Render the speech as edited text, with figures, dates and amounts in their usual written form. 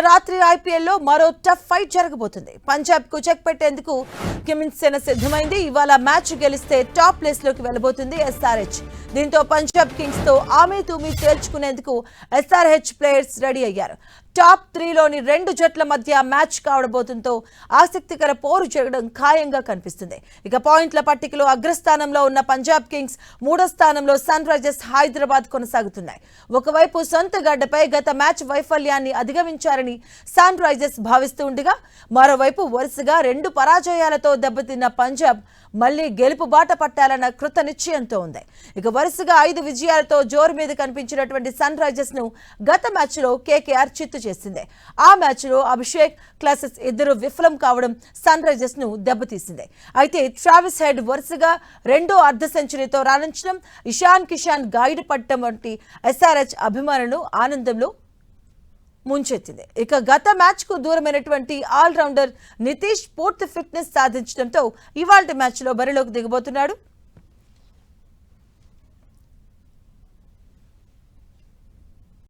రాత్రి ఐపీఎల్లో మరో టఫ్ ఫైట్ జరగబోతుంది. పంజాబ్ కు చెక్ పెట్టేందుకు కిమ్స్ సేన సిద్ధమైంది. ఇవాళ మ్యాచ్ గెలిస్తే టాప్ ప్లేస్ లోకి వెళ్లబోతుంది ఎస్ఆర్హెచ్. దీంతో పంజాబ్ కింగ్స్ తో ఆమె తూమి తేల్చుకునేందుకు ఎస్ఆర్హెచ్ ప్లేయర్స్ రెడీ అయ్యారు. టాప్ 3లోని రెండు జట్ల మధ్య మ్యాచ్ కావడబోతుందో ఆసక్తికర పోరు జరగడం ఖాయంగా కనిపిస్తుంది. ఇక పాయింట్ల పట్టికలో అగ్రస్థానంలో ఉన్న పంజాబ్ కింగ్స్, మూడో స్థానంలో సన్ రైజర్స్ హైదరాబాద్ కొనసాగుతున్నాయి. ఒకవైపు సొంత గడ్డపై గత మ్యాచ్ వైఫల్యాన్ని అధిగమించారని సన్ రైజర్స్ భావిస్తూ ఉండగా, మరోవైపు వరుసగా 2 పరాజయాలతో దెబ్బతిన్న పంజాబ్ మళ్లీ గెలుపు బాట పట్టాలన్న కృత నిశ్చయంతో ఉంది. ఇక వరుసగా 5 విజయాలతో జోరు మీద కనిపించినటువంటి సన్ రైజర్స్ ను గత మ్యాచ్ లో కేకేఆర్ చిత్తు చేసింది. ఆ మ్యాచ్ లో అభిషేక్, క్లాసెస్ ఇద్దరు విఫలం కావడం సన్ రైజర్స్ ను దెబ్బతీసింది. అయితే ట్రావిస్ హెడ్ వరుసగా 2వ అర్ధ సెంచరీతో రాణించడం, ఇషాన్ కిషాన్ గైడ్ పట్టడం వంటి ఎస్ఆర్హెచ్ అభిమానులను ఆనందంలో ముంచెత్తింది. ఇక గత మ్యాచ్ కు దూరమైనటువంటి ఆల్రౌండర్ నితీష్ పూర్తి ఫిట్నెస్ సాధించడంతో ఇవాల్టి మ్యాచ్ లో బరిలోకి దిగబోతున్నాడు.